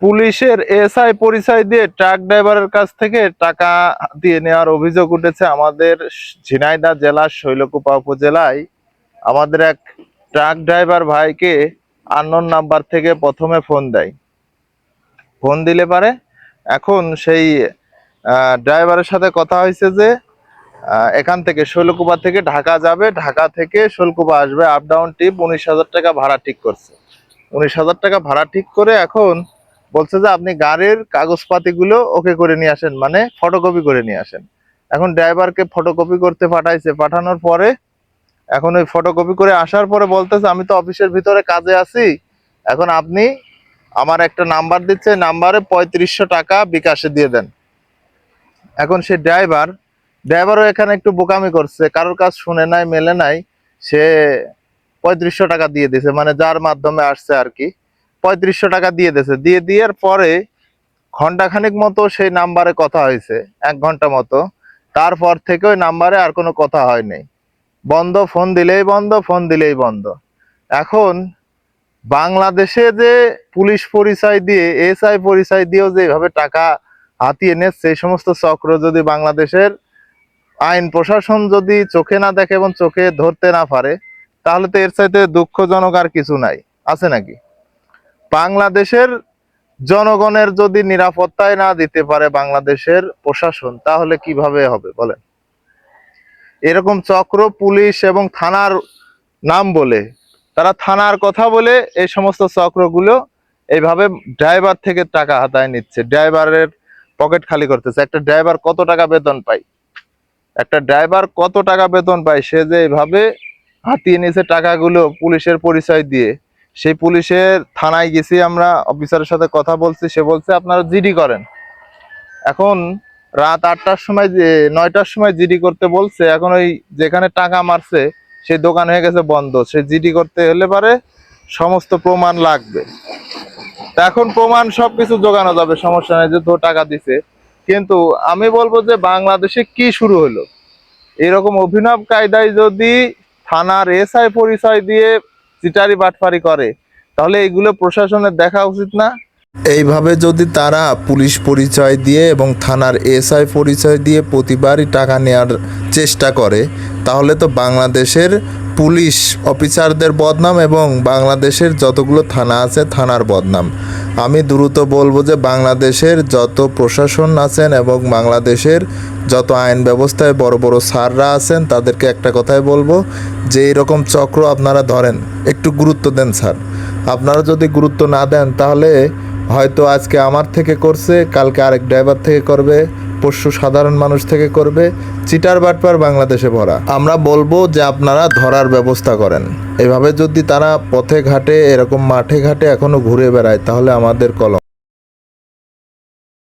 পুলিশের এসআই পরিচয় দিয়ে ট্রাক ড্রাইভারের কাছ থেকে টাকা দিয়ে নেওয়ার অভিযোগ উঠেছে আমাদের ঝিনাইদহ জেলার শৈলকুপা উপজেলায়। আমাদের এক ট্রাক ড্রাইভার ভাইকে আননোন নাম্বার থেকে প্রথমে ফোন দেয়। ফোন দিলে পারে এখন সেই ড্রাইভারের সাথে কথা হয়েছে যে এখান থেকে শৈলকুপা থেকে ঢাকা যাবে, ঢাকা থেকে শৈলকুপা আসবে, আপ ডাউন টিপ 19,000 টাকা ভাড়া ঠিক করছে। 19,000 টাকা ভাড়া ঠিক করে এখন বলছে যে আপনি গাড়ির কাগজপাতিগুলো ওকে করে নিয়ে আসেন, মানে ফটোকপি করে নিয়ে আসেন। এখন ড্রাইভারকে ফটোকপি করতে পাঠাইছে, পাঠানোর পরে এখন ওই ফটোকপি করে আসার পরে বলতেছে আমি তো অফিসের ভিতরে কাজে আছি, এখন আপনি আমার একটা নাম্বার দিচ্ছে, নাম্বারে 3500 টাকা বিকাশে দিয়ে দেন। এখন সে ড্রাইভারও এখানে একটু বোকামি করছে, কারোর কাজ শুনে নাই, মেলে নাই, সে 3500 টাকা দিয়ে দিছে, মানে যার মাধ্যমে আসছে আর কি 3500 টাকা দিয়ে দিয়েছে। দেওয়ার পরে ঘন্টাখানিক মতো সেই নাম্বারে কথা হয়েছে, 1 ঘন্টা মতো। তারপর থেকে ওই নাম্বারে আর কোনো কথা হয়নি, বন্ধ, ফোন দিলেই বন্ধ, ফোন দিলেই বন্ধ। এখন বাংলাদেশে যে পুলিশ পরিচয় দিয়ে, এসআই পরিচয় দিয়েও যে এভাবে টাকা হাতিয়ে নিচ্ছে, সেই সমস্ত চক্র যদি বাংলাদেশের আইন প্রশাসন যদি চোখে না দেখে এবং চোখে ধরতে না পারে, তাহলে তো এর চাইতে দুঃখজনক আর কিছু নাই, আছে নাকি? বাংলাদেশের জনগণের যদি নিরাপত্তায় না দিতে পারে বাংলাদেশের প্রশাসন, তাহলে কিভাবে হবে বলেন? এরকম চক্র পুলিশ এবং থানার নাম বলে, তারা থানার কথা বলে এই সমস্ত চক্রগুলো এইভাবে ড্রাইভার থেকে টাকা হাতায় নিচ্ছে, ড্রাইভারের পকেট খালি করতেছে। একটা ড্রাইভার কত টাকা বেতন পায়? সে যে এইভাবে হাতিয়ে নিয়েছে টাকাগুলো পুলিশের পরিচয় দিয়ে। সেই পুলিশের থানায় গেছি আমরা, অফিসারের সাথে কথা বলছি, সে বলছে আপনারা জিডি করেন। এখন রাত 8টার সময়, 9টার সময় জিডি করতে বলছে। এখন ওই যেখানে টাকা মারছে সেই দোকান হয়ে গেছে বন্ধ, সে জিডি করতে হলে পারে সমস্ত প্রমাণ লাগবে। এখন প্রমাণ সবকিছু জোগানো যাবে, সমস্যা নেই, যে তো টাকা দিছে। কিন্তু আমি বলবো যে বাংলাদেশে কি শুরু হলো? এরকম অভিনব কায়দায় যদি থানার এসআই পরিচয় দিয়ে চিটারি বাটপারি করে, তাহলে এগুলো প্রশাসনের দেখা উচিত না? এইভাবে যদি তারা পুলিশ পরিচয় দিয়ে এবং থানার এসআই পরিচয় দিয়ে প্রতিবারই টাকা নেওয়ার চেষ্টা করে, তাহলে তো বাংলাদেশের পুলিশ অফিসারদের বদনাম এবং বাংলাদেশের যতগুলো থানা আছে থানার বদনাম। আমি দ্রুত বলবো যে বাংলাদেশের যত প্রশাসন আছেন এবং বাংলাদেশের যত আইন ব্যবস্থায় বড় বড় স্যাররা আছেন, তাদেরকে একটা কথাই বলবো যে এরকম চক্র আপনারা ধরেন, একটু গুরুত্ব দেন স্যার। আপনারা যদি গুরুত্ব না দেন, তাহলে হয়তো আজকে আমার থেকে করছে, কালকে আরেক ড্রাইভার থেকে করবে, পরশু সাধারণ মানুষ থেকে করবে। চিটার বাটপার বাংলাদেশে ভরা। আমরা বলবো যে আপনারা ধরার ব্যবস্থা করেন। এভাবে যদি তারা পথে ঘাটে, এরকম মাঠে ঘাটে এখনো ঘুরে বেড়ায়, তাহলে আমাদের কলম।